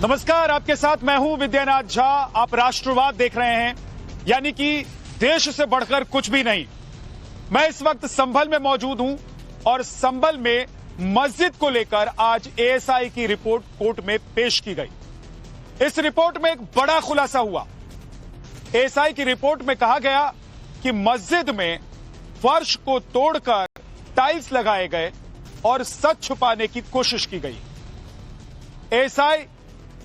नमस्कार, आपके साथ मैं हूं विद्यानाथ झा। आप राष्ट्रवाद देख रहे हैं, यानी कि देश से बढ़कर कुछ भी नहीं। मैं इस वक्त संभल में मौजूद हूं और संभल में मस्जिद को लेकर आज एएसआई की रिपोर्ट कोर्ट में पेश की गई। इस रिपोर्ट में एक बड़ा खुलासा हुआ। एएसआई की रिपोर्ट में कहा गया कि मस्जिद में फर्श को तोड़कर टाइल्स लगाए गए और सच छुपाने की कोशिश की गई। एएसआई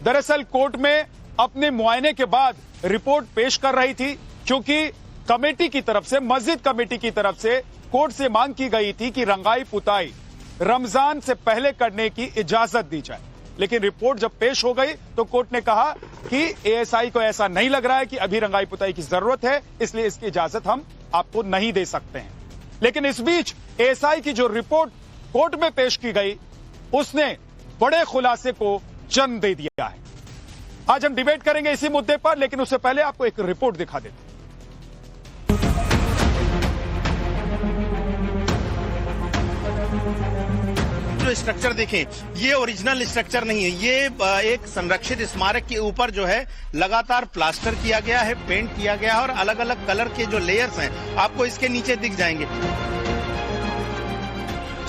दरअसल कोर्ट में अपने मुआयने के बाद रिपोर्ट पेश कर रही थी, क्योंकि कमेटी की तरफ से, मस्जिद कमेटी की तरफ से कोर्ट से मांग की गई थी कि रंगाई पुताई रमजान से पहले करने की इजाजत दी जाए। लेकिन रिपोर्ट जब पेश हो गई तो कोर्ट ने कहा कि एएसआई को ऐसा नहीं लग रहा है कि अभी रंगाई पुताई की जरूरत है, इसलिए इसकी इजाजत हम आपको नहीं दे सकते हैं। लेकिन इस बीच एएसआई की जो रिपोर्ट कोर्ट में पेश की गई, उसने बड़े खुलासे को जन्म दे दिया है। आज हम डिबेट करेंगे इसी मुद्दे पर, लेकिन उससे पहले आपको एक रिपोर्ट दिखा देते हैं। जो स्ट्रक्चर देखें, ये ओरिजिनल स्ट्रक्चर नहीं है। ये एक संरक्षित स्मारक के ऊपर जो है लगातार प्लास्टर किया गया है, पेंट किया गया है और अलग अलग कलर के जो लेयर्स हैं आपको इसके नीचे दिख जाएंगे।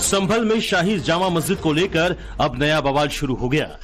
संभल में शाही जामा मस्जिद को लेकर अब नया बवाल शुरू हो गया।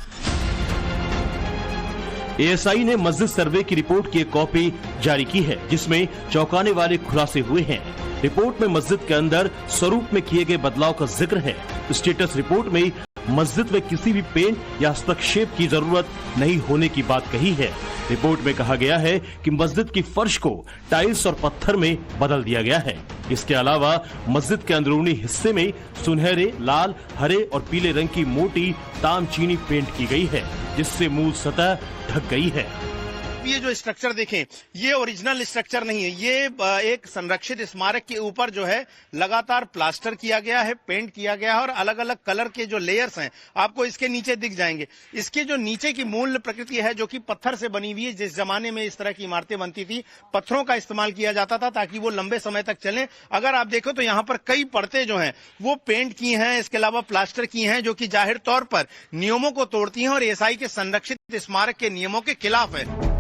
एएसआई ने मस्जिद सर्वे की रिपोर्ट की एक कॉपी जारी की है, जिसमें चौंकाने वाले खुलासे हुए हैं। रिपोर्ट में मस्जिद के अंदर स्वरूप में किए गए बदलाव का जिक्र है। स्टेटस रिपोर्ट में मस्जिद में किसी भी पेंट या हस्तक्षेप की जरूरत नहीं होने की बात कही है। रिपोर्ट में कहा गया है कि मस्जिद की फर्श को टाइल्स और पत्थर में बदल दिया गया है। इसके अलावा मस्जिद के अंदरूनी हिस्से में सुनहरे, लाल, हरे और पीले रंग की मोटी तामचीनी पेंट की गई है, जिससे मूल सतह ढक गई है। ये जो स्ट्रक्चर देखें, ये ओरिजिनल स्ट्रक्चर नहीं है। ये एक संरक्षित स्मारक के ऊपर जो है लगातार प्लास्टर किया गया है, पेंट किया गया है और अलग अलग कलर के जो लेयर्स हैं आपको इसके नीचे दिख जाएंगे। इसके जो नीचे की मूल प्रकृति है, जो कि पत्थर से बनी हुई है। जिस जमाने में इस तरह की इमारतें बनती थी, पत्थरों का इस्तेमाल किया जाता था ताकि वो लंबे समय तक चले। अगर आप देखो तो यहाँ पर कई परतें जो हैं वो पेंट की हैं, इसके अलावा प्लास्टर की हैं, जो कि जाहिर तौर पर नियमों को तोड़ती हैं और एएसआई के संरक्षित स्मारक के नियमों के खिलाफ है।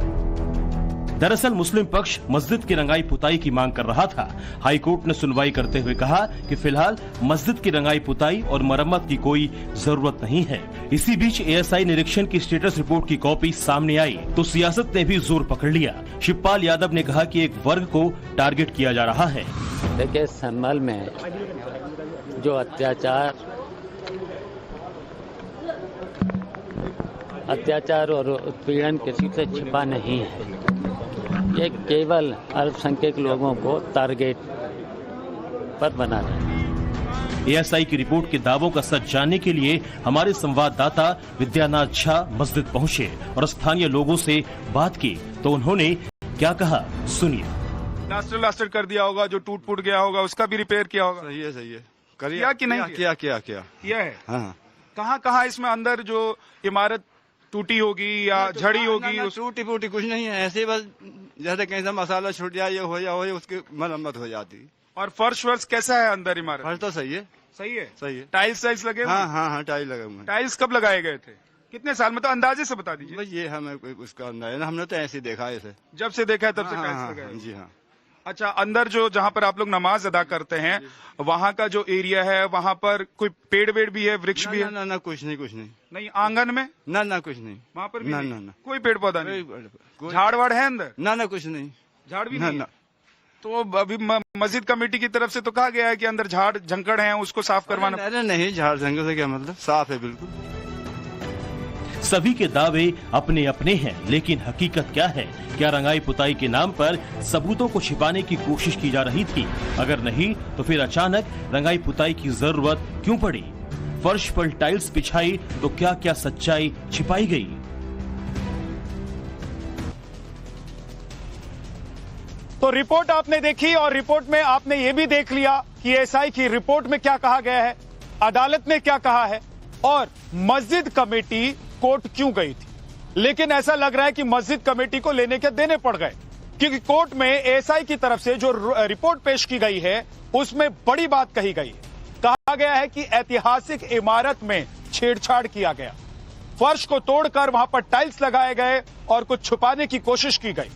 दरअसल मुस्लिम पक्ष मस्जिद की रंगाई पुताई की मांग कर रहा था। हाई कोर्ट ने सुनवाई करते हुए कहा कि फिलहाल मस्जिद की रंगाई पुताई और मरम्मत की कोई जरूरत नहीं है। इसी बीच एएसआई निरीक्षण की स्टेटस रिपोर्ट की कॉपी सामने आई तो सियासत ने भी जोर पकड़ लिया। शिवपाल यादव ने कहा कि एक वर्ग को टारगेट किया जा रहा है। देखिए, संभल में जो अत्याचार और उत्पीड़न किसी से छिपा नहीं है। ये केवल अल्पसंख्यक लोगों को टारगेट पर बना रहे हैं। एएसआई की रिपोर्ट के दावों का सच जानने के लिए हमारे संवाददाता विद्यानाथ झा मस्जिद पहुंचे और स्थानीय लोगों से बात की, तो उन्होंने क्या कहा सुनिए। प्लास्टर कर दिया होगा, जो टूट फूट गया होगा उसका भी रिपेयर किया होगा। सही है। किया कि नहीं? किया है। हाँ। कहाँ इसमें अंदर जो इमारत टूटी होगी या झड़ी होगी? टूटी फूटी कुछ नहीं है, ऐसे बस जैसे कहीं से मसाला छूट जाए, ये हो जाए उसकी मरम्मत हो जाती। और फर्श कैसा है अंदर इमारत? फर्श तो सही है। सही है। टाइल्स लगे हुए? हाँ, टाइल्स लगे हुए। टाइल्स कब लगाए गए थे? कितने साल में? तो अंदाजे से बता दीजिए। भाई ये हमें उसका अंदाजा ना, हमने तो ऐसे देखा है इसे। जब से देखा है तब से टाइल्स लगाए? जी हाँ। अच्छा, अंदर जहाँ पर आप लोग नमाज अदा करते हैं, वहाँ का जो एरिया है, वहाँ पर कोई पेड़ वेड़ भी है, वृक्ष भी है? ना, कुछ नहीं। आंगन में? ना, कुछ नहीं। वहाँ पर भी ना, कोई पेड़ पौधा नहीं? झाड़ वाड़ है अंदर? ना, कुछ नहीं। झाड़ भी नहीं? तो अभी मस्जिद कमेटी की तरफ से तो कहा गया है कि अंदर झाड़ झंकड़ है, उसको साफ करवाना। अरे नहीं, झाड़ झंकड़ से क्या मतलब, साफ है बिल्कुल। सभी के दावे अपने अपने हैं, लेकिन हकीकत क्या है? क्या रंगाई पुताई के नाम पर सबूतों को छिपाने की कोशिश की जा रही थी? अगर नहीं तो फिर अचानक रंगाई पुताई की जरूरत क्यों पड़ी? फर्श पर टाइल्स बिछाई तो क्या क्या सच्चाई छिपाई गई? तो रिपोर्ट आपने देखी और रिपोर्ट में आपने ये भी देख लिया कि एएसआई की रिपोर्ट में क्या कहा गया है, अदालत ने क्या कहा है और मस्जिद कमेटी कोर्ट क्यों गई थी। लेकिन ऐसा लग रहा है कि मस्जिद कमेटी को लेने के देने पड़ गए, क्योंकि कोर्ट में एएसआई की तरफ से जो रिपोर्ट पेश की गई है उसमें बड़ी बात कही गई है। कहा गया है कि ऐतिहासिक इमारत में छेड़छाड़ किया गया। फर्श को तोड़कर वहां पर टाइल्स लगाए गए और कुछ छुपाने की कोशिश की गई।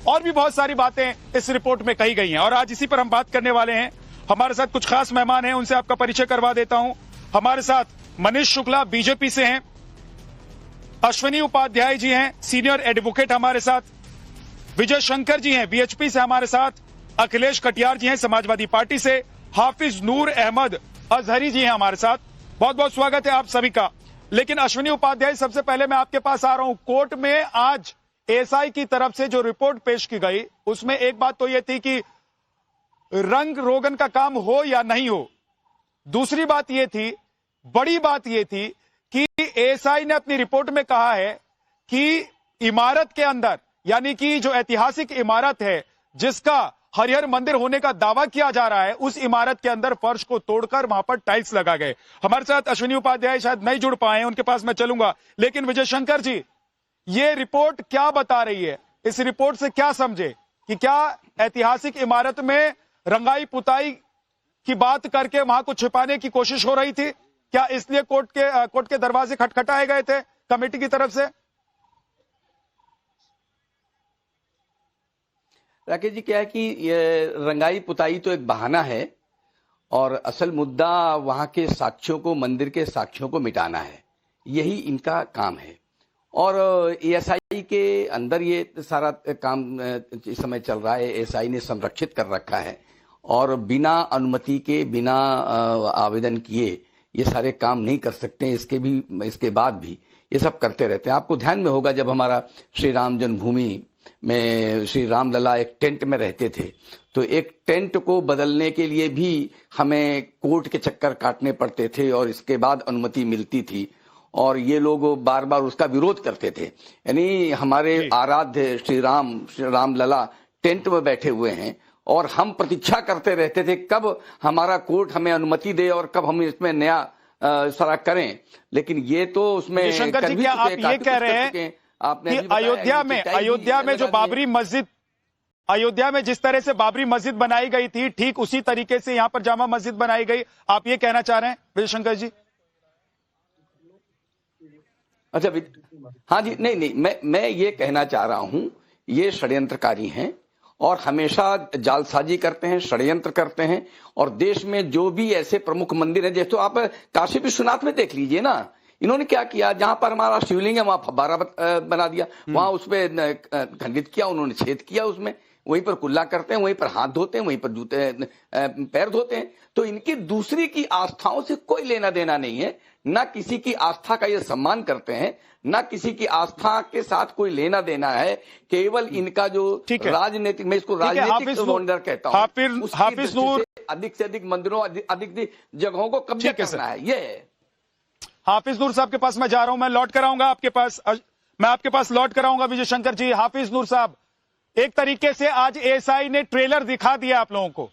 और भी बहुत सारी बातें इस रिपोर्ट में कही गई हैं और आज इसी पर हम बात करने वाले हैं। हमारे साथ कुछ खास मेहमान हैं, उनसे आपका परिचय करवा देता हूं। हमारे साथ मनीष शुक्ला बीजेपी से हैं, अश्विनी उपाध्याय जी हैं सीनियर एडवोकेट हमारे साथ, विजय शंकर जी हैं बीएचपी से हमारे साथ, अखिलेश कटियार जी हैं समाजवादी पार्टी से, हाफिज नूर अहमद अजहरी जी हैं हमारे साथ। बहुत बहुत स्वागत है आप सभी का। लेकिन अश्विनी उपाध्याय, सबसे पहले मैं आपके पास आ रहा हूं। कोर्ट में आज एएसआई की तरफ से जो रिपोर्ट पेश की गई उसमें एक बात तो यह थी कि रंग रोगन का काम हो या नहीं हो, दूसरी बात यह थी, बड़ी बात यह थी कि एएसआई ने अपनी रिपोर्ट में कहा है कि इमारत के अंदर, यानी कि जो ऐतिहासिक इमारत है जिसका हरिहर मंदिर होने का दावा किया जा रहा है, उस इमारत के अंदर फर्श को तोड़कर वहां पर टाइल्स लगा गए। हमारे साथ अश्विनी उपाध्याय शायद नहीं जुड़ पाए हैं, उनके पास मैं चलूंगा। लेकिन विजय शंकर जी, ये रिपोर्ट क्या बता रही है? इस रिपोर्ट से क्या समझे कि क्या ऐतिहासिक इमारत में रंगाई पुताई की बात करके वहां कुछ छिपाने की कोशिश हो रही थी? क्या इसलिए कोर्ट के दरवाजे खटखटाए गए थे कमेटी की तरफ से? राकेश जी, क्या है कि ये रंगाई पुताई तो एक बहाना है और असल मुद्दा वहां के साक्ष्यों को, मंदिर के साक्ष्यों को मिटाना है, यही इनका काम है। और एएसआई के अंदर ये सारा काम इस समय चल रहा है। एएसआई ने संरक्षित कर रखा है और बिना अनुमति के, बिना आवेदन किए ये सारे काम नहीं कर सकते। इसके बाद भी ये सब करते रहते हैं। आपको ध्यान में होगा, जब हमारा श्री राम जन्मभूमि में श्री राम लला एक टेंट में रहते थे, तो एक टेंट को बदलने के लिए भी हमें कोर्ट के चक्कर काटने पड़ते थे और इसके बाद अनुमति मिलती थी और ये लोग बार बार उसका विरोध करते थे। यानी हमारे आराध्य श्री राम लला टेंट में बैठे हुए हैं और हम प्रतीक्षा करते रहते थे कब हमारा कोर्ट हमें अनुमति दे और कब हम इसमें नया सारा करें। लेकिन ये तो उसमें शंकर जी, क्या आप ये कह रहे हैं कि अयोध्या में जो बाबरी मस्जिद, अयोध्या में जिस तरह से बाबरी मस्जिद बनाई गई थी, ठीक उसी तरीके से यहां पर जामा मस्जिद बनाई गई, आप ये कहना चाह रहे हैं विजय शंकर जी? अच्छा, हाँ जी, नहीं, मैं ये कहना चाह रहा हूं, ये षड्यंत्रकारी हैं और हमेशा जालसाजी करते हैं, षड्यंत्र करते हैं। और देश में जो भी ऐसे प्रमुख मंदिर हैं, जैसे तो आप काशी विश्वनाथ में देख लीजिए ना, इन्होंने क्या किया, जहां पर हमारा शिवलिंग है वहां फब्बारा बना दिया, वहां उसमें खंडित किया, उन्होंने छेद किया उसमें, वहीं पर कुल्ला करते हैं, वहीं पर हाथ धोते हैं, वहीं पर जूते पैर धोते हैं। तो इनकी दूसरी की आस्थाओं से कोई लेना देना नहीं है, ना किसी की आस्था का ये सम्मान करते हैं, ना किसी की आस्था के साथ कोई लेना देना है। केवल इनका जो राजनीतिक, मैं इसको राजनीतिक वंडर कहता हूँ, हाफिज नूर, अधिक से अधिक मंदिरों, अधिक जगहों को कब्जा करना है। ये है हाफिज नूर साहब के पास मैं जा रहा हूं, मैं लौट कर आऊंगा आपके पास, मैं आपके पास लौट कर आऊंगा विजय शंकर जी। हाफिज नूर साहब, एक तरीके से आज एएसआई ने ट्रेलर दिखा दिया आप लोगों को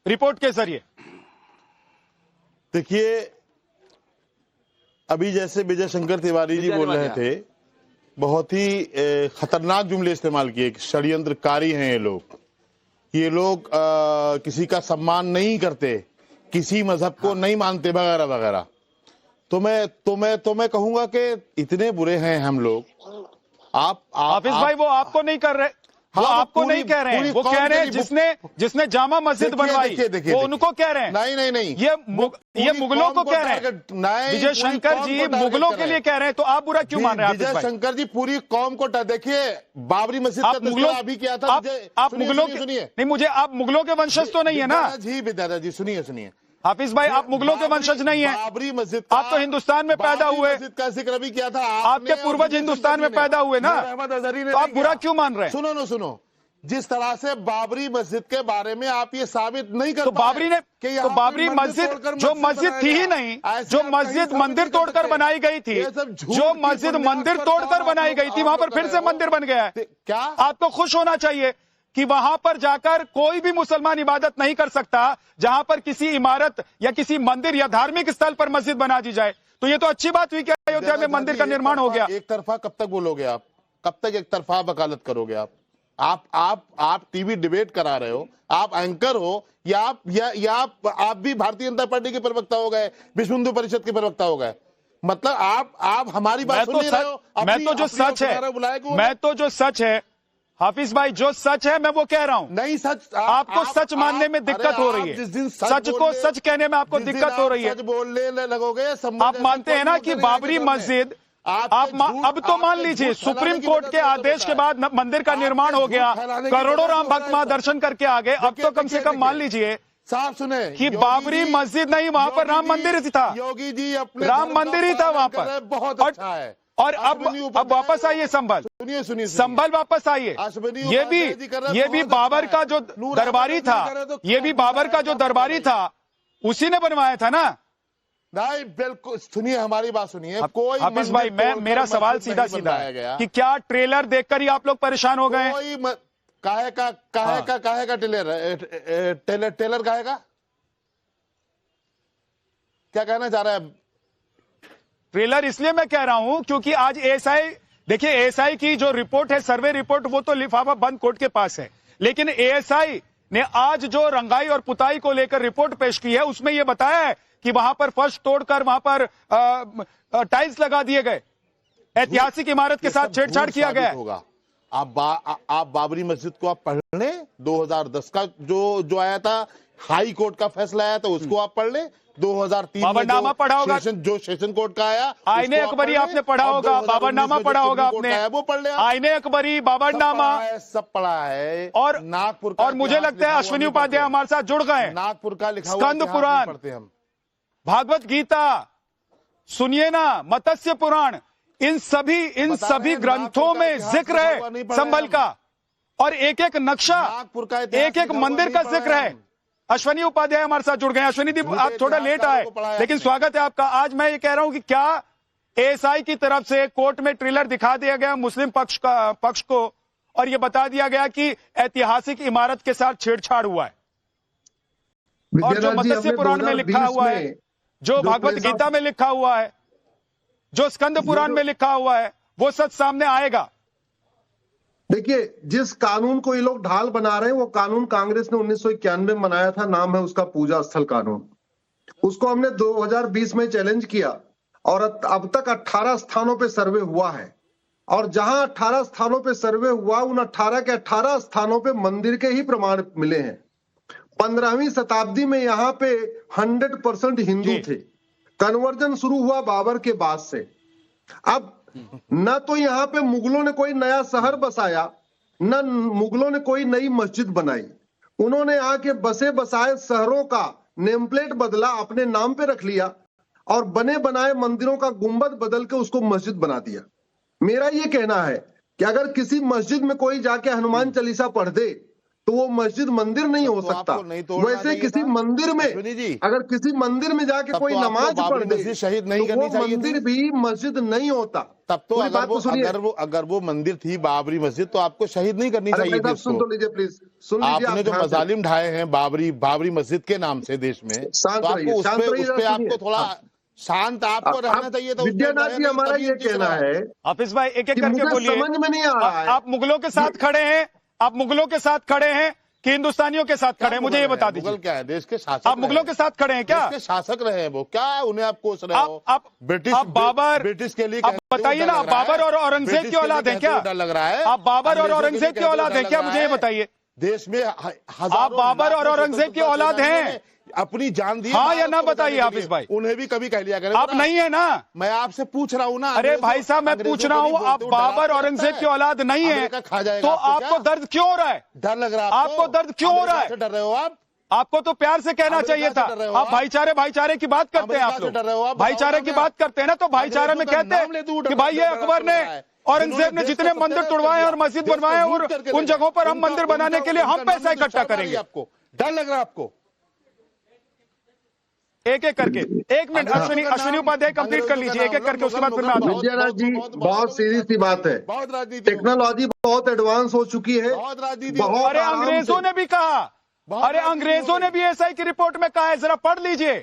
रिपोर्ट के जरिए। देखिए, अभी जैसे विजय शंकर तिवारी जी बोल रहे थे, बहुत ही खतरनाक जुमले इस्तेमाल किए, षड्यंत्रकारी हैं ये लोग किसी का सम्मान नहीं करते, किसी मजहब को नहीं मानते वगैरह वगैरह। तो मैं कहूंगा कि इतने बुरे हैं हम लोग। आप हाफिज भाई, वो आपको नहीं कर रहे, वो आपको नहीं कह रहे हैं, वो कह रहे हैं जिसने जामा मस्जिद बनवाई, वो उनको कह रहे हैं। नहीं, ये मुगलों को कह रहे हैं। विजय शंकर जी मुगलों के लिए कह रहे हैं, तो आप बुरा क्यों मान रहे हैं? विजय शंकर जी पूरी कौम को देखिए, बाबरी मस्जिद का तस्करा अभी किया था। आप मुगलों के, नहीं, मुझे आप मुगलों के वंशज तो नहीं है ना जी विद्याधर जी? सुनिए हाफिज भाई, आप मुगलों के वंशज नहीं हैं। बाबरी मस्जिद, आप तो हिंदुस्तान में पैदा हुए, मस्जिद का जिक्र भी किया था आपके पूर्वज हिंदुस्तान में पैदा हुए ना, तो आप बुरा क्यों मान रहे हैं? सुनो, जिस तरह से बाबरी मस्जिद के बारे में आप ये साबित नहीं कर, तो बाबरी मस्जिद जो मस्जिद थी ही नहीं, जो मस्जिद मंदिर तोड़कर बनाई गई थी, जो मस्जिद मंदिर तोड़कर बनाई गई थी, वहां पर फिर से मंदिर बन गया है। क्या आपको खुश होना चाहिए कि वहां पर जाकर कोई भी मुसलमान इबादत नहीं कर सकता जहां पर किसी इमारत या किसी मंदिर या धार्मिक स्थल पर मस्जिद बना दी जाए। तो ये तो अच्छी बात हुई कि अयोध्या में मंदिर का निर्माण हो गया। एक तरफा कब तक बोलोगे आप? कब तक एक तरफा वकालत करोगे आप टीवी डिबेट करा रहे हो, आप एंकर हो, या आप भी भारतीय जनता पार्टी के प्रवक्ता हो गए, विश्व हिंदू परिषद के प्रवक्ता हो गए? मतलब आप हमारी बात सुन नहीं रहे हो। मैं तो जो सच है, मैं तो जो सच है हाफिज भाई, जो सच है मैं वो कह रहा हूं। नहीं सच, आपको सच मानने में दिक्कत हो रही है। जिस दिन सच को सच कहने में आपको दिक्कत हो रही है। सच बोलने लगोगे, आप मानते हैं ना कि बाबरी मस्जिद, आप अब तो मान लीजिए सुप्रीम कोर्ट के आदेश के बाद मंदिर का निर्माण हो गया, करोड़ों राम भक्त वहां दर्शन करके आ गए। अब तो कम से कम मान लीजिए साफ सुने कि बाबरी मस्जिद नहीं, वहां पर राम मंदिर ही था। योगी जी अपने राम मंदिर ही था वहां पर। बहुत अच्छा है। और अब वापस आइए संभल, सुनिए संभल वापस आइए। ये भी बाबर का जो दरबारी था, ये भी बाबर का जो दरबारी था उसी ने बनवाया था ना। नहीं बिल्कुल, सुनिए हमारी बात सुनिए। कोई हाफिज भाई, मेरा सवाल सीधा सीधा है कि क्या ट्रेलर देखकर ही आप लोग परेशान हो गए? काहे का टेलर काहे का, क्या कहना चाह रहा है? ट्रेलर इसलिए मैं कह रहा हूं क्योंकि आज एएसआई, देखिए एएसआई की जो रिपोर्ट है, सर्वे रिपोर्ट, वो तो लिफाफा बंद कोर्ट के पास है, लेकिन एएसआई ने आज जो रंगाई और पुताई को लेकर रिपोर्ट पेश की है उसमें यह बताया है कि वहां पर फर्श तोड़कर वहां पर टाइल्स लगा दिए गए, ऐतिहासिक इमारत के साथ छेड़छाड़ किया गया है। आप बाबरी मस्जिद को आप पढ़ लें, 2010 का जो आया था, हाई कोर्ट का फैसला आया था, उसको आप पढ़ लें। 2003 बाबरनामा पढ़ा होगा, जो सेशन कोर्ट का आया, आईने अकबरी आपने पढ़ा होगा, बाबरनामा पढ़ा होगा आपने, वो पढ़ ले। आईने अकबरी, बाबरनामा सब पढ़ा है। और नागपुर और मुझे लगता है अश्विनी उपाध्याय हमारे साथ जुड़ गए। नागपुर का लिखा हुआ स्कंद पुराण पढ़ते हम, भागवत गीता सुनिए ना, मत्स्य पुराण, इन सभी ग्रंथों में जिक्र है संभल का, और एक एक नक्शा, एक एक मंदिर का जिक्र है। अश्विनी उपाध्याय हमारे साथ जुड़ गए। अश्विनी जी, आप थोड़ा लेट आए लेकिन स्वागत है आपका। आज मैं ये कह रहा हूं कि क्या एएसआई की तरफ से कोर्ट में ट्रेलर दिखा दिया गया मुस्लिम पक्ष को, और ये बता दिया गया कि ऐतिहासिक इमारत के साथ छेड़छाड़ हुआ है, और जो मत्स्य पुराण में लिखा हुआ है, जो भागवत गीता में लिखा हुआ है, जो स्कंद पुराण में लिखा हुआ है, वो सच सामने आएगा। देखिए, जिस कानून को ये लोग ढाल बना रहे हैं वो कानून कांग्रेस ने 1991 में बनाया था, नाम है उसका पूजा स्थल कानून। उसको हमने 2020 में चैलेंज किया और अब तक 18 स्थानों पे सर्वे हुआ है, और जहां 18 स्थानों पे सर्वे हुआ, उन 18 के 18 स्थानों पे मंदिर के ही प्रमाण मिले हैं। 15वीं शताब्दी में यहाँ पे 100% हिंदू थे। कन्वर्जन शुरू हुआ बाबर के बाद से। अब न तो यहाँ पे मुगलों ने कोई नया शहर बसाया, न मुगलों ने कोई नई मस्जिद बनाई। उन्होंने आके बसे बसाए शहरों का नेम प्लेट बदला, अपने नाम पे रख लिया, और बने बनाए मंदिरों का गुंबद बदल के उसको मस्जिद बना दिया। मेरा ये कहना है कि अगर किसी मस्जिद में कोई जाके हनुमान चालीसा पढ़ दे तो वो मस्जिद मंदिर नहीं हो सकता। वैसे किसी मंदिर में, अगर किसी मंदिर में जाके कोई नमाज पढ़ दे शहीद नहीं तो वो मंदिर भी मस्जिद नहीं होता। तब तो अगर वो मंदिर थी बाबरी मस्जिद, तो आपको शहीद नहीं करनी चाहिए थी। सुन तो लीजिए प्लीज, सुन लीजिए। आपने जो मजालिम ढाए हैं बाबरी मस्जिद के नाम से देश में, आपको थोड़ा शांत आपको रहना चाहिए था। विद्यानाथ जी, हमारा ये कहना है, हाफिज भाई एक एक करके बोलिए। समझ में नहीं आ रहा है। आप मुगलों के साथ खड़े हैं, आप मुगलों के साथ खड़े हैं कि हिंदुस्तानियों के साथ खड़े हैं, मुझे ये बता दीजिए। मुगल क्या है? देश के शासक। आप मुगलों के साथ खड़े हैं क्या? देश के शासक रहे हैं वो, क्या उन्हें आप कोस रहे हो? आप बाबर, ब्रिटिश के लिए बताइए ना, आप बाबर और औरंगजेब की औलाद हैं क्या? डर लग रहा है। आप बाबर और औरंगजेब की औलाद हैं क्या? मुझे ये बताइए। देश में आप बाबर और औरंगजेब की औलाद हैं? अपनी जान दी, हाँ या ना बताइए हाफिज भाई। उन्हें भी कभी कह लिया करें। आप नहीं है ना? मैं आपसे पूछ रहा हूँ ना। अरे भाई साहब, मैं पूछ रहा हूँ, आप बाबर औरंगजेब की औलाद नहीं है तो आपको दर्द क्यों हो रहा है? डर लग रहा है आपको? दर्द क्यों हो रहा है? डर रहे हो आप? आपको तो प्यार से कहना चाहिए था। आप भाईचारे की बात करते हैं, आप लोग भाईचारे की बात करते हैं ना, तो भाईचारे में कहते हैं कि भाई ये अकबर ने, औरंगजेब ने जितने मंदिर तोड़वाए और मस्जिद बनवाए, और उन जगहों पर हम मंदिर बनाने के लिए हम पैसा इकट्ठा करेंगे। आपको डर लग रहा है? आपको एक एक करके, एक मिनट, अश्विनी उपाध्याय कंप्लीट कर लीजिए एक एक करके, उसके बाद फिर मैं आता हूं। विद्यानाथ जी, बहुत सीधी सी बात है, टेक्नोलॉजी बहुत एडवांस हो चुकी है। अरे अंग्रेजों ने भी कहा, अरे अंग्रेजों ने भी एसआई की रिपोर्ट में कहा है, जरा पढ़ लीजिए।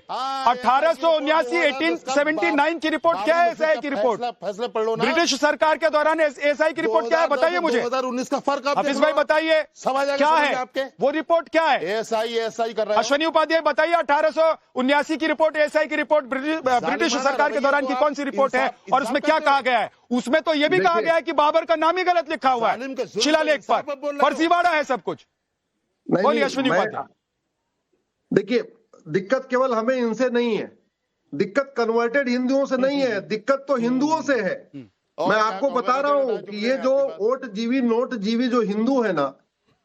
1879 1879 की रिपोर्ट क्या है एसआई की रिपोर्ट? फैसले पढ़ लो ना। ब्रिटिश सरकार के दौरान एसआई की रिपोर्ट क्या है बताइए मुझे। 2019 का फर्क आप हाफिज भाई बताइए क्या है आपके वो रिपोर्ट क्या है? एएसआई कर रहे हैं। अश्वनी उपाध्याय बताइए 1879 की रिपोर्ट एसआई की रिपोर्ट ब्रिटिश सरकार के दौरान की कौन सी रिपोर्ट है और उसमें क्या कहा गया है? उसमें तो ये भी कहा गया है कि बाबर का नाम ही गलत लिखा हुआ है शिलालेख पर, फर्जीवाड़ा है सब कुछ। बोलिए अश्विनी उपाध्याय। देखिए, दिक्कत केवल हमें इनसे नहीं है, दिक्कत कन्वर्टेड हिंदुओं से नहीं है, दिक्कत तो हिंदुओं से है। मैं आपको बता रहा हूं कि ये जो ओट जीवी नोट जीवी जो हिंदू है ना,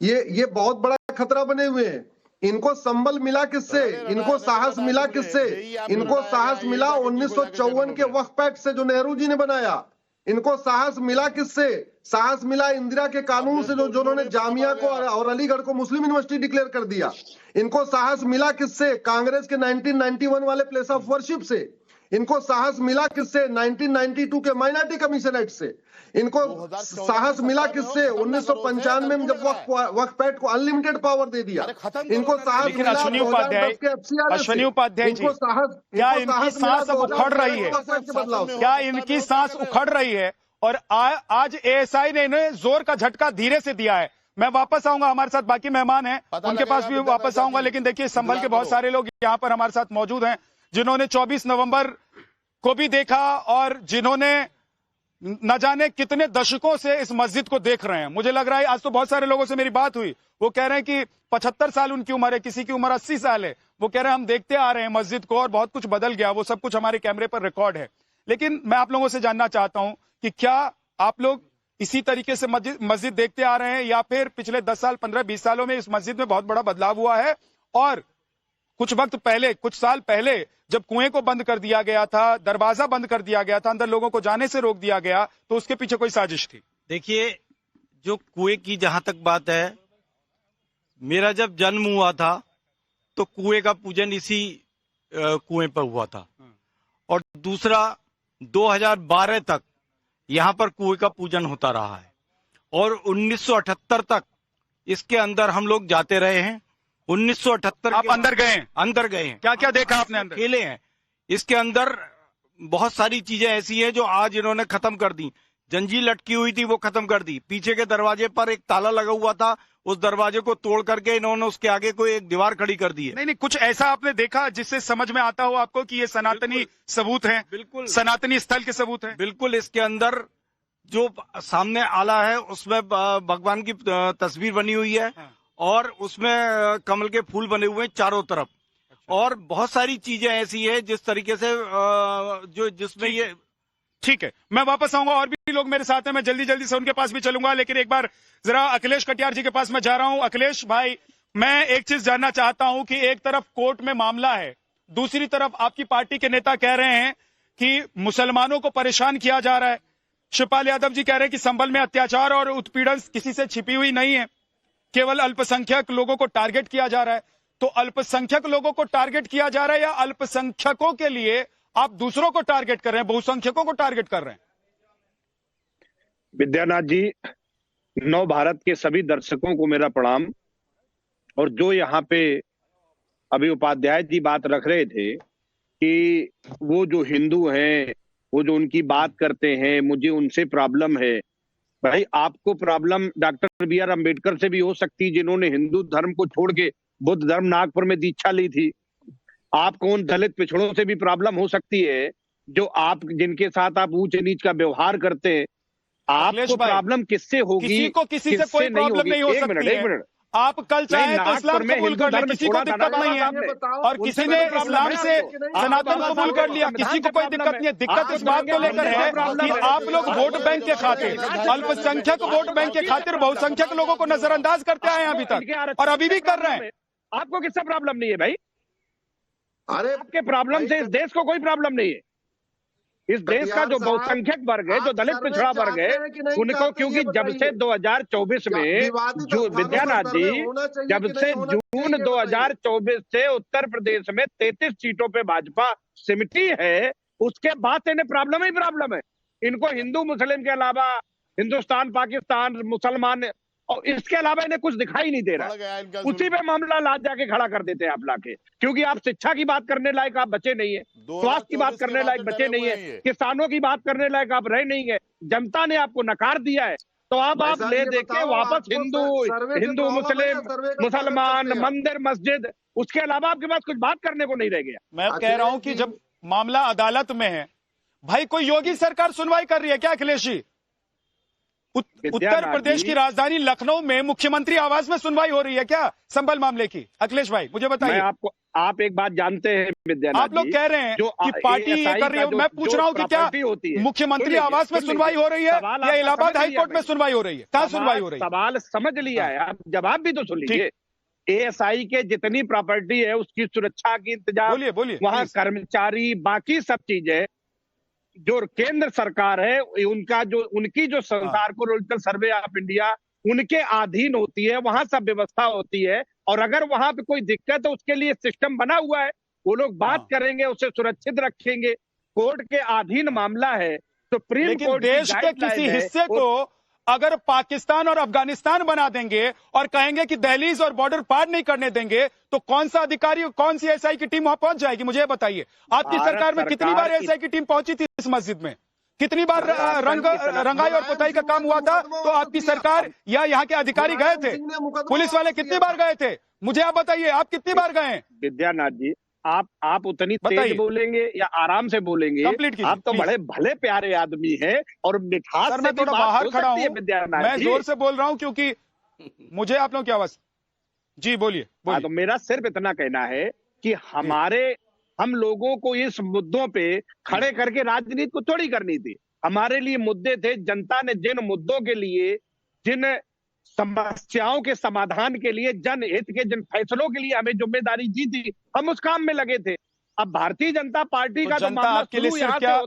ये बहुत बड़ा खतरा बने हुए हैं। इनको संबल मिला किससे? इनको साहस मिला किससे? इनको साहस मिला 1954 के वक्फ पैक्ट से जो नेहरू जी ने बनाया। इनको साहस मिला किससे? साहस मिला इंदिरा के कानून से जो उन्होंने जामिया को और अलीगढ़ को मुस्लिम यूनिवर्सिटी डिक्लेयर कर दिया। इनको साहस मिला किससे? कांग्रेस के 1991 वाले प्लेस ऑफ वर्शिप से। इनको साहस मिला किससे? 1992 के माइनॉरिटी कमीशन एक्ट से। इनको साहस मिला किससे? 1995 में जब वक्फ पैक्ट को अनलिमिटेड पावर दे दिया। इनको साहस मिला अश्विनी उपाध्याय जी, क्या इनकी सांस अब उखड़ रही है? क्या इनकी सांस उखड़ रही है? और आज एएसआई ने इन्हें जोर का झटका धीरे से दिया है। मैं वापस आऊंगा, हमारे साथ बाकी मेहमान हैं, उनके पास भी वापस आऊंगा। लेकिन देखिए, संभल के बहुत सारे लोग यहाँ पर हमारे साथ मौजूद हैं जिन्होंने 24 नवंबर को भी देखा और जिन्होंने न जाने कितने दशकों से इस मस्जिद को देख रहे हैं। मुझे लग रहा है आज तो बहुत सारे लोगों से मेरी बात हुई, वो कह रहे हैं कि 75 साल उनकी उम्र है, किसी की उम्र 80 साल है। वो कह रहे हैं हम देखते आ रहे हैं मस्जिद को और बहुत कुछ बदल गया, वो सब कुछ हमारे कैमरे पर रिकॉर्ड है। लेकिन मैं आप लोगों से जानना चाहता हूं कि क्या आप लोग इसी तरीके से मस्जिद देखते आ रहे हैं या फिर पिछले 10 साल 15-20 सालों में इस मस्जिद में बहुत बड़ा बदलाव हुआ है? और कुछ वक्त पहले, कुछ साल पहले जब कुएं को बंद कर दिया गया था, दरवाजा बंद कर दिया गया था, अंदर लोगों को जाने से रोक दिया गया, तो उसके पीछे कोई साजिश थी? देखिए, जो कुएं की जहां तक बात है, मेरा जब जन्म हुआ था तो कुएं का पूजन इसी कुएं पर हुआ था। और दूसरा 2012 तक यहां पर कुएं का पूजन होता रहा है और 1978 तक इसके अंदर हम लोग जाते रहे हैं। 1978 आप अंदर गए हैं? अंदर गए हैं। क्या क्या देखा आपने अंदर? खेले हैं। इसके अंदर बहुत सारी चीजें ऐसी हैं जो आज इन्होंने खत्म कर दी। जंजीर लटकी हुई थी, वो खत्म कर दी। पीछे के दरवाजे पर एक ताला लगा हुआ था, उस दरवाजे को तोड़ करके इन्होंने उसके आगे कोई एक दीवार खड़ी कर दी है। नहीं, कुछ ऐसा आपने देखा जिससे समझ में आता हो आपको कि ये सनातनी सबूत है? बिल्कुल, सनातनी स्थल के सबूत है। बिल्कुल। इसके अंदर जो सामने आला है उसमें भगवान की तस्वीर बनी हुई है और उसमें कमल के फूल बने हुए हैं चारों तरफ। और बहुत सारी चीजें ऐसी है जिस तरीके से जो जिसमें ये ठीक है। मैं वापस आऊंगा, और भी लोग मेरे साथ हैं, मैं जल्दी जल्दी से उनके पास भी चलूंगा। लेकिन एक बार जरा अखिलेश कटियार जी के पास मैं जा रहा हूं। अखिलेश भाई, मैं एक चीज जानना चाहता हूं कि एक तरफ कोर्ट में मामला है, दूसरी तरफ आपकी पार्टी के नेता कह रहे हैं कि मुसलमानों को परेशान किया जा रहा है। शिवपाल यादव जी कह रहे हैं कि संभल में अत्याचार और उत्पीड़न किसी से छिपी हुई नहीं है, केवल अल्पसंख्यक लोगों को टारगेट किया जा रहा है। तो अल्पसंख्यक लोगों को टारगेट किया जा रहा है या अल्पसंख्यकों के लिए आप दूसरों को टारगेट कर रहे हैं, बहुसंख्यकों को टारगेट कर रहे हैं? विद्यानाथ जी, नव भारत के सभी दर्शकों को मेरा प्रणाम। और जो यहाँ पे अभी उपाध्याय जी बात रख रहे थे कि वो जो हिंदू हैं, वो जो उनकी बात करते हैं, मुझे उनसे प्रॉब्लम है। भाई, आपको problem doctor B R Ambedkar से भी हो सकती है, जिन्होंने हिंदू धर्म को छोड़ के बुद्ध धर्म नागपुर में दीक्षा ली थी। आपको उन दलित पिछड़ों से भी प्रॉब्लम हो सकती है जो आप जिनके साथ आप ऊंच नीच का व्यवहार करते हैं। आपको प्रॉब्लम किससे होगी? किसी को किसी से कोई प्रॉब्लम नहीं हो सकती है। एक मिनट, आप कल चाहे तो इस्लाम कबूल कर ले, किसी को दिक्कत नहीं है। और किसी ने इस्लाम से सनातन कबूल कर लिया, किसी को कोई दिक्कत नहीं है। दिक्कत इस बात को लेकर है कि आप लोग वोट बैंक के खातिर, अल्पसंख्यक वोट बैंक के खातिर बहुसंख्यक लोगों को नजरअंदाज करते आए हैं अभी तक और अभी भी कर रहे हैं। आपको किससे प्रॉब्लम नहीं है भाई? अरे, आपके प्रॉब्लम से इस देश को कोई प्रॉब्लम नहीं है। इस देश का जो बहुसंख्यक वर्ग है, जो दलित पिछड़ा वर्ग है, उनको, क्योंकि जब से 2024 में जो विद्यानाथ जी, जब से जून 2024 से उत्तर प्रदेश में 33 सीटों पे भाजपा सिमटी है, उसके बाद इन्हें प्रॉब्लम ही प्रॉब्लम है। इनको हिंदू मुस्लिम के अलावा हिंदुस्तान, पाकिस्तान, मुसलमान और इसके अलावा इन्हें कुछ दिखाई नहीं दे रहा बढ़ गया इनका उसी पे मामला ला जाके खड़ा कर देते हैं आप लाके, क्योंकि आप शिक्षा की बात करने लायक आप बचे नहीं है, स्वास्थ्य की बात करने लायक बचे नहीं है, किसानों की बात करने लायक आप रहे नहीं है, जनता ने आपको नकार दिया है। तो अब आप ले देके वापस हिंदू मुसलमान मंदिर मस्जिद, उसके अलावा आपके पास कुछ बात करने को नहीं रह गया। मैं कह रहा हूं कि जब मामला अदालत में है, भाई कोई योगी सरकार सुनवाई कर रही है क्या अखिलेश जी? उत्तर प्रदेश की राजधानी लखनऊ में मुख्यमंत्री आवास में सुनवाई हो रही है क्या संभल मामले की? अखिलेश भाई मुझे बताइए। आप एक बात जानते हैं विद्यानाथ, आप लोग कह रहे हैं कि पार्टी ये कर रही है, मैं पूछ रहा हूं कि क्या मुख्यमंत्री आवास में सुनवाई हो रही है या इलाहाबाद हाईकोर्ट में सुनवाई हो रही है? कहां सुनवाई हो रही है? सवाल समझ लिया है, आप जवाब भी तो सुन लीजिए। एएसआई के जितनी प्रॉपर्टी है उसकी सुरक्षा की इंतजाम, बोलिए वहां कर्मचारी, बाकी सब चीजें जो केंद्र सरकार है उनकी जो संस्था आर्कोलॉजिकल सर्वे ऑफ इंडिया उनके अधीन होती है, वहां सब व्यवस्था होती है। और अगर वहां पे कोई दिक्कत है उसके लिए सिस्टम बना हुआ है, वो लोग बात करेंगे, उसे सुरक्षित रखेंगे। कोर्ट के अधीन मामला है, सुप्रीम कोर्ट देश के किसी हिस्से को अगर पाकिस्तान और अफगानिस्तान बना देंगे और कहेंगे कि दहलीज और बॉर्डर पार नहीं करने देंगे, तो कौन सा अधिकारी, कौन सी एसआई की टीम वहां पहुंच जाएगी? मुझे बताइए, आपकी सरकार में कितनी बार एसआई की टीम पहुंची थी इस मस्जिद में? कितनी बार रंगाई और पुताई का काम हुआ था तो आपकी सरकार या यहाँ के अधिकारी गए थे? पुलिस वाले कितनी बार गए थे? मुझे आप बताइए, आप कितनी बार गए? विद्यानाथ जी, आप उतनी तेज बोलेंगे या आराम से बोलेंगे? आप तो बड़े भले प्यारे आदमी हैं और मिठास से मैं थोड़ा बाहर खड़ा हूँ, मैं जोर से बोल रहा हूँ क्योंकि मुझे आप लोगों की आवाज। जी बोलिए। तो मेरा सिर्फ इतना कहना है कि हम लोगों को इस मुद्दों पे खड़े करके राजनीति को थोड़ी करनी थी। हमारे लिए मुद्दे थे, जनता ने जिन मुद्दों के लिए, जिन समस्याओं के समाधान के लिए, जनहित के जिन फैसलों के लिए हमें जिम्मेदारी दी थी, हम उस काम में लगे थे। अब भारतीय जनता पार्टी का जनता आपके लिए सिर्फ क्या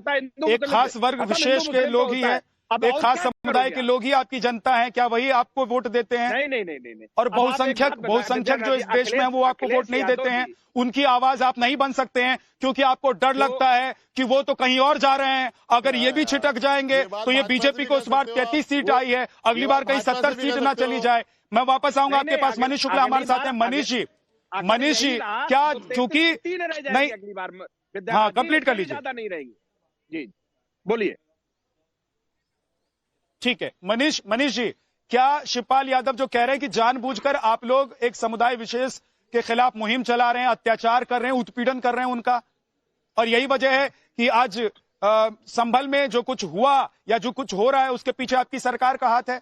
एक खास वर्ग विशेष के लोग ही है, एक खास समुदाय के लोग ही आपकी जनता है क्या? वही आपको वोट देते हैं? नहीं। और बहुसंख्यक जो इस देश में है वो आपको वोट नहीं देते हैं, उनकी आवाज आप नहीं बन सकते हैं क्योंकि आपको डर लगता है कि वो तो कहीं और जा रहे हैं, अगर ये भी छिटक जाएंगे तो ये बीजेपी को इस बार 33 सीट आई है, अगली बार कहीं 70 सीट ना चली जाए। मैं वापस आऊंगा आपके पास, मनीष शुक्ला हमारे साथ हैं। मनीष जी क्या, चूंकि नहीं, अगली बार हाँ कंप्लीट कर लीजिए, ज्यादा नहीं रहेंगी। जी बोलिए। ठीक है मनीष जी, क्या शिवपाल यादव जो कह रहे हैं कि जानबूझकर आप लोग एक समुदाय विशेष के खिलाफ मुहिम चला रहे हैं, अत्याचार कर रहे हैं, उत्पीड़न कर रहे हैं उनका, और यही वजह है कि आज संभल में जो कुछ हुआ या जो कुछ हो रहा है उसके पीछे आपकी सरकार का हाथ है?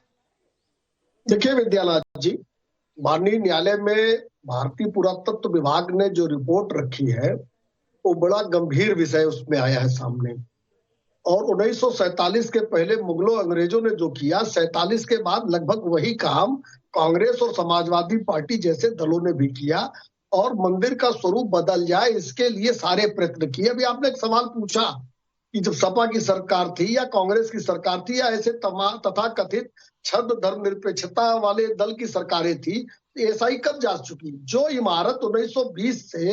देखिए विद्यानाथ जी, माननीय न्यायालय में भारतीय पुरातत्व विभाग ने जो रिपोर्ट रखी है वो बड़ा गंभीर विषय उसमें आया है सामने। और 1947 के पहले मुगलों अंग्रेजों ने जो किया, 47 के बाद लगभग वही काम कांग्रेस और समाजवादी पार्टी जैसे दलों ने भी किया, और मंदिर का स्वरूप बदल जाए इसके लिए सारे प्रयत्न किए। अभी आपने एक सवाल पूछा कि जब सपा की सरकार थी या कांग्रेस की सरकार थी या ऐसे तथा कथित छद्म धर्मनिरपेक्षता वाले दल की सरकारें थी, एएसआई कब जा चुकी? जो इमारत 1920 से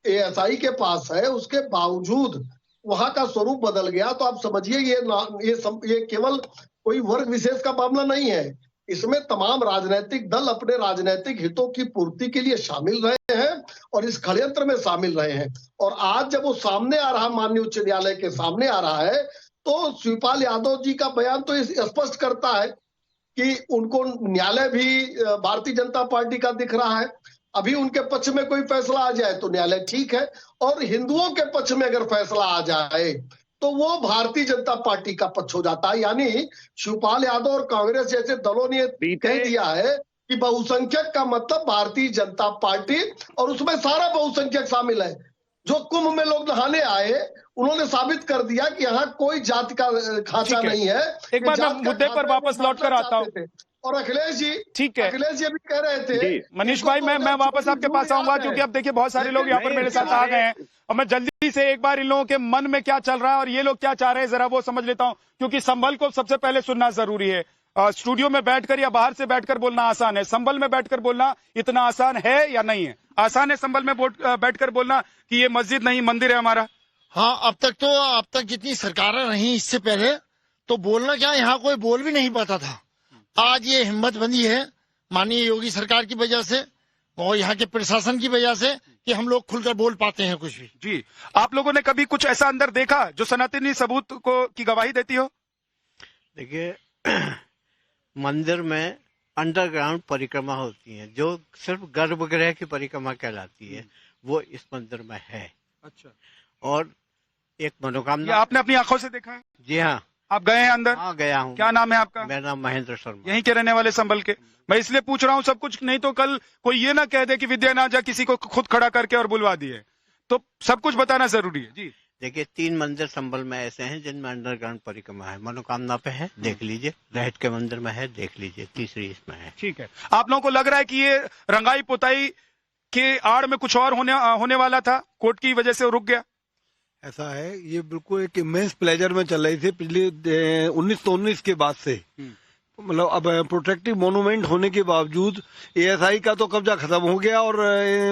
एएसआई के पास है उसके बावजूद वहां का स्वरूप बदल गया, तो आप समझिए ये केवल कोई वर्ग विशेष का मामला नहीं है। इसमें तमाम राजनीतिक दल अपने राजनीतिक हितों की पूर्ति के लिए शामिल रहे हैं और इस षड्यंत्र में शामिल रहे हैं। और आज जब वो सामने आ रहा, माननीय उच्च न्यायालय के सामने आ रहा है, तो शिवपाल यादव जी का बयान तो स्पष्ट करता है कि उनको न्यायालय भी भारतीय जनता पार्टी का दिख रहा है। अभी उनके पक्ष में कोई फैसला आ जाए तो न्यायालय ठीक है, और हिंदुओं के पक्ष में अगर फैसला आ जाए तो वो भारतीय जनता पार्टी का पक्ष हो जाता है। यानी शिवपाल यादव और कांग्रेस जैसे दलों ने कह दिया है कि बहुसंख्यक का मतलब भारतीय जनता पार्टी, और उसमें सारा बहुसंख्यक शामिल है। जो कुंभ में लोग नहाने आए उन्होंने साबित कर दिया कि यहाँ कोई जाति का खांचा नहीं है। एक बार मैं मुद्दे पर वापस लौट कर आता हूँ। और अखिलेश जी, ठीक है, अखिलेश जी अभी कह रहे थे, मनीष भाई मैं वापस आपके पास आऊंगा क्योंकि अब देखिए बहुत सारे लोग यहाँ पर मेरे साथ आ गए हैं और मैं जल्दी से एक बार इन लोगों के मन में क्या चल रहा है और ये लोग क्या चाह रहे हैं जरा वो समझ लेता हूँ, क्योंकि संभल को सबसे पहले सुनना जरूरी है। स्टूडियो में बैठकर या बाहर से बैठकर बोलना आसान है, संभल में बैठकर बोलना इतना आसान है या नहीं है? आसान है संभल में बैठकर बोलना कि ये मस्जिद नहीं मंदिर है हमारा? हाँ, अब तक जितनी सरकारें रही इससे पहले तो बोलना क्या, यहाँ कोई बोल भी नहीं पाता था। आज ये हिम्मत बनी है माननीय योगी सरकार की वजह से और यहाँ के प्रशासन की वजह से कि हम लोग खुलकर बोल पाते हैं कुछ भी। जी, आप लोगों ने कभी कुछ ऐसा अंदर देखा जो सनातनी सबूत को की गवाही देती हो? देखिए, मंदिर में अंडरग्राउंड परिक्रमा होती है जो सिर्फ गर्भगृह की परिक्रमा कहलाती है, वो इस मंदिर में है। अच्छा। और एक मनोकामना आपने अपनी आंखों से देखा है? जी हाँ। आप गए हैं अंदर? हाँ, गया हूँ। क्या नाम है आपका? मेरा नाम महेंद्र शर्मा। यहीं के रहने वाले संभल के? मैं इसलिए पूछ रहा हूँ सब कुछ, नहीं तो कल कोई ये ना कह दे कि विद्या नाजा किसी को खुद खड़ा करके और बुलवा दिए, तो सब कुछ बताना जरूरी है। जी देखिए, 3 मंदिर संभल में ऐसे हैं जिनमें अंडरग्राउंड परिक्रमा है। मनोकामना पे है, देख लीजिए। रहट के मंदिर में है, देख लीजिए। तीसरी इसमें है। ठीक है। आप लोगों को लग रहा है कि ये रंगाई पुताई के आड़ में कुछ और होने वाला था, कोर्ट की वजह से रुक गया? ऐसा है, ये बिल्कुल एक इमेंस प्लेजर में चल रही थी पिछले 1919 के बाद से। मतलब अब प्रोटेक्टिव मोनूमेंट होने के बावजूद एएसआई का तो कब्जा खत्म हो गया और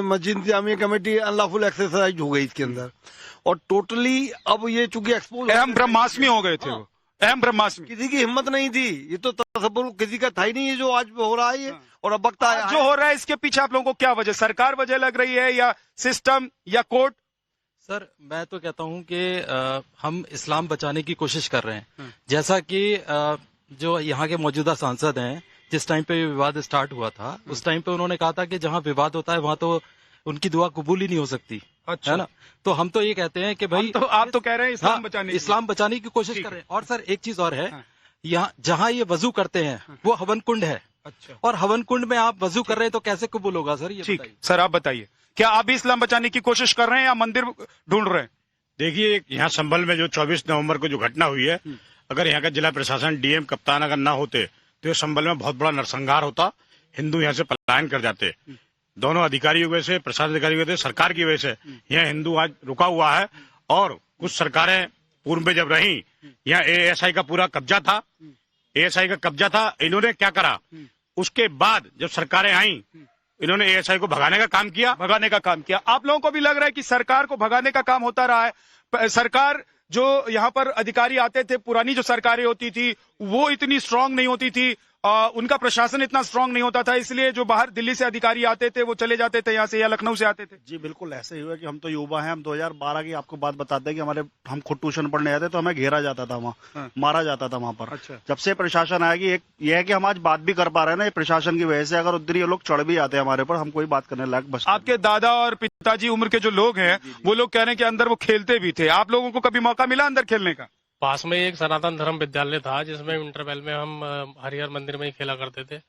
मस्जिद इंतजामिया कमेटी अनलॉफुल एक्सरसाइज हो गई इसके अंदर, और टोटली अब ये चूंकि एक्सपोज अहम ब्रह्मास्मि हो गए थे। वो अहम ब्रह्मास्मि, किसी की हिम्मत नहीं थी, ये तो तसव्वुर किसी का था ही नहीं, ये जो आज हो रहा है ये। और अब वक्त आया जो हो रहा है इसके पीछे आप लोगों को क्या वजह, सरकार वजह लग रही है या सिस्टम या कोर्ट? सर, मैं तो कहता हूं कि हम इस्लाम बचाने की कोशिश कर रहे हैं। जैसा कि जो यहाँ के मौजूदा सांसद हैं, जिस टाइम पे विवाद स्टार्ट हुआ था, उस टाइम पे उन्होंने कहा था कि जहाँ विवाद होता है वहां तो उनकी दुआ कबूल ही नहीं हो सकती। अच्छा। है ना? तो हम तो ये कहते हैं कि भाई, आप तो कह रहे हैं इस्लाम बचाने की कोशिश कर रहे हैं। और सर एक चीज और है, यहाँ जहाँ ये वजू करते हैं वो हवन कुंड है। अच्छा। और हवन कुंड में आप वजू कर रहे हैं तो कैसे कबूल होगा सर? ये ठीक। सर आप बताइए, क्या आप भी इस्लाम बचाने की कोशिश कर रहे हैं या मंदिर ढूंढ रहे हैं? देखिए, यहाँ संभल में जो 24 नवंबर को जो घटना हुई है, अगर यहाँ का जिला प्रशासन, डीएम, कप्तान अगर ना होते तो ये संभल में बहुत बड़ा नरसंहार होता, हिंदू यहाँ से पलायन कर जाते। दोनों अधिकारी की वजह से, प्रशासन अधिकारी की वजह से, सरकार की वजह से यहाँ हिंदू आज रुका हुआ है। और कुछ सरकारें पूर्व में जब रही, यहाँ एएसआई का पूरा कब्जा था, एएसआई का कब्जा था। इन्होंने क्या करा, उसके बाद जब सरकारें आई, इन्होंने एएसआई को भगाने का काम किया। आप लोगों को भी लग रहा है कि सरकार को भगाने का काम होता रहा है? सरकार जो यहाँ पर अधिकारी आते थे, पुरानी जो सरकारें होती थी वो इतनी स्ट्रांग नहीं होती थी, उनका प्रशासन इतना स्ट्रांग नहीं होता था, इसलिए जो बाहर दिल्ली से अधिकारी आते थे वो चले जाते थे यहाँ से या लखनऊ से आते थे। जी बिल्कुल ऐसे ही हुआ कि हम तो युवा हैं, हम 2012 की आपको बात बताते हैं कि हम खुद ट्यूशन पढ़ने आते तो हमें घेरा जाता था वहाँ, मारा जाता था वहाँ पर। अच्छा। जब से प्रशासन आया कि एक यह है कि हम आज बात भी कर पा रहे हैं ना, ये प्रशासन की वजह से। अगर उधर ये लोग चढ़ भी आते हैं हमारे पर, हम कोई बात करने लायक बस। आपके दादा और पिताजी उम्र के जो लोग हैं वो लोग कह रहे हैं कि अंदर वो खेलते भी थे, आप लोगों को कभी मौका मिला अंदर खेलने का? पास में एक सनातन धर्म विद्यालय था जिसमें इंटरवल में हम हरिहर मंदिर में ही खेला करते थे।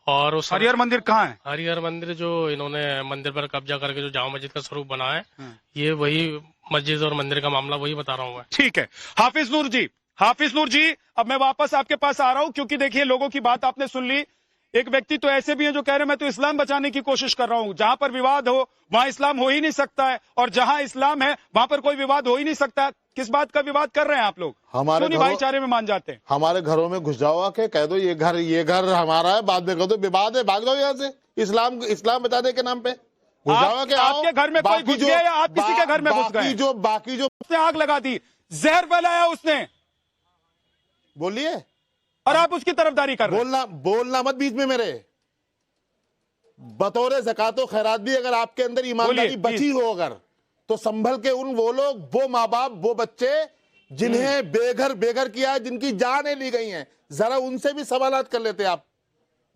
और उस हरिहर मंदिर कहाँ है? हरिहर मंदिर जो इन्होंने मंदिर पर कब्जा करके जो जामा मस्जिद का स्वरूप बना है, ये वही मस्जिद और मंदिर का मामला वही बता रहा हूँ मैं। ठीक है। हाफिज नूर जी, अब मैं वापस आपके पास आ रहा हूँ, क्योंकि देखिए लोगों की बात आपने सुन ली। एक व्यक्ति तो ऐसे भी है जो कह रहे हैं मैं तो इस्लाम बचाने की कोशिश कर रहा हूं, जहां पर विवाद हो वहां इस्लाम हो ही नहीं सकता है, और जहां इस्लाम है वहां पर कोई विवाद हो ही नहीं सकता। किस बात का विवाद कर रहे हैं आप लोग? हमारे भाईचारे में मान जाते हैं। हमारे घरों में घुस जाओ आके कह दो ये घर हमारा है, बाद में कह दो विवाद है, भाग जाओ यहाँ से। इस्लाम बचाने के नाम पे घुस जाओ के आओ। आपके घर में कोई घुस गया या आप किसी के घर में घुस गए? बाकी जो आग लगा दी, जहर फैलाया उसने, बोलिए, और आप उसकी तरफदारी कर रहे हैं। बोलना मत बीच में मेरे। बतौर ज़कातो खैरात भी अगर आपके अंदर ईमानदारी बची हो अगर, तो संभल के वो लोग, वो माँ बाप, वो बच्चे जिन्हें बेघर किया है, जिनकी जानें ली गई हैं, जरा उनसे भी सवालात कर लेते। आप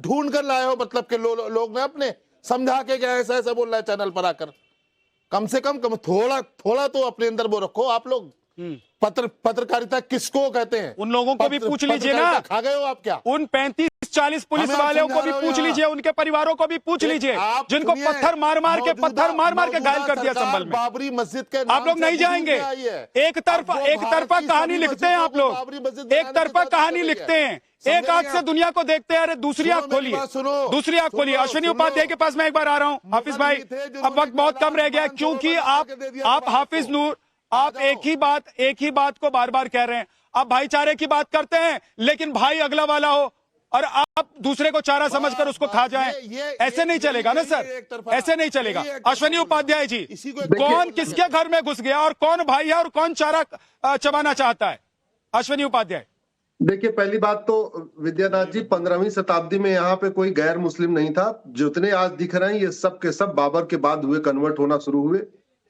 ढूंढ कर लाए हो, मतलब के लोग ने अपने समझा के क्या ऐसा ऐसा बोल रहा है चैनल पर आकर। कम से कम थोड़ा तो अपने अंदर वो रखो आप लोग। पत्रकारिता किसको कहते हैं? उन लोगों को भी पूछ लीजिए ना। खा गए हो आप क्या? उन 35-40 पुलिस वालों को भी पूछ लीजिए, उनके परिवारों को भी पूछ लीजिए, जिनको पत्थर मार मार के घायल कर दिया संभल में। बाबरी मस्जिद के आप लोग नहीं जाएंगे। एक तरफा कहानी लिखते हैं आप लोग, एक तरफा कहानी लिखते हैं, एक आंख से दुनिया को देखते हैं। अरे दूसरी आंख खोलिए। अश्विनी उपाध्याय के पास मैं एक बार आ रहा हूँ। हाफिज भाई, अब वक्त बहुत कम रह गया, क्योंकि आप हाफिज नूर, आप एक ही बात को बार बार कह रहे हैं। आप भाईचारे की बात करते हैं, लेकिन भाई अगला वाला हो और आप दूसरे को चारा समझकर उसको खा जाएं, ऐसे नहीं चलेगा ना सर, ऐसे नहीं चलेगा। अश्विनी उपाध्याय जी, कौन किसके घर में घुस गया और कौन भाई है और कौन चारा चबाना चाहता है? अश्विनी उपाध्याय। देखिए, पहली बात तो विद्यानाथ जी, 15वीं शताब्दी में यहाँ पे कोई गैर मुस्लिम नहीं था। जितने आज दिख रहे हैं ये सब के सब बाबर के बाद हुए, कन्वर्ट होना शुरू हुए।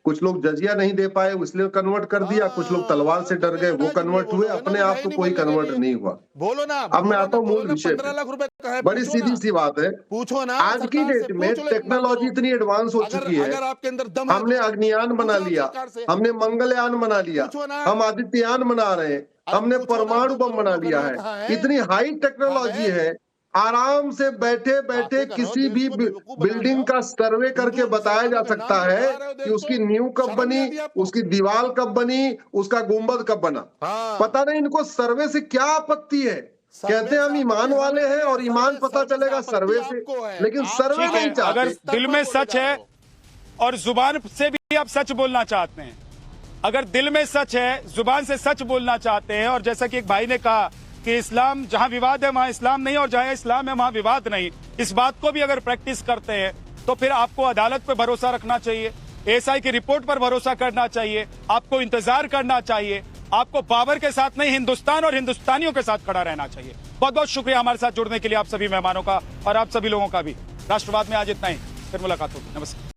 कुछ लोग जजिया नहीं दे पाए इसलिए कन्वर्ट कर दिया, कुछ लोग तलवार से डर गए वो कन्वर्ट हुए, अपने आप तो कोई कन्वर्ट नहीं हुआ। बोलो ना। अब मैं आता हूँ मूल विषय 15 लाख रुपए का है, बड़ी सीधी सी बात है, पूछो ना। आज की डेट में टेक्नोलॉजी इतनी एडवांस हो चुकी है, अगर आपके अंदर दम है, हमने अग्नियान बना लिया, हमने मंगलयान बना लिया, हम आदित्ययान बना रहे हैं, हमने परमाणु बम बना लिया है, इतनी हाई टेक्नोलॉजी है। आराम से बैठे बैठे किसी भी बिल्डिंग का सर्वे करके बताया जा सकता है कि उसकी नींव कब बनी, उसकी दीवार कब बनी, उसका गुंबद कब बना। पता नहीं इनको सर्वे से क्या आपत्ति है। कहते हैं हम ईमान वाले हैं और ईमान पता चलेगा सर्वे से, लेकिन सर्वे नहीं चाहते। अगर दिल में सच है और जुबान से भी आप सच बोलना चाहते हैं, अगर दिल में सच है, जुबान से सच बोलना चाहते हैं, और जैसा कि एक भाई ने कहा कि इस्लाम जहां विवाद है वहां इस्लाम नहीं, और जहां इस्लाम है वहां विवाद नहीं, इस बात को भी अगर प्रैक्टिस करते हैं तो फिर आपको अदालत पर भरोसा रखना चाहिए, एएसआई की रिपोर्ट पर भरोसा करना चाहिए, आपको इंतजार करना चाहिए, आपको बाबर के साथ नहीं हिंदुस्तान और हिंदुस्तानियों के साथ खड़ा रहना चाहिए। बहुत बहुत शुक्रिया हमारे साथ जुड़ने के लिए आप सभी मेहमानों का और आप सभी लोगों का भी। राष्ट्रवाद में आज इतना ही, फिर मुलाकात होगी। नमस्कार।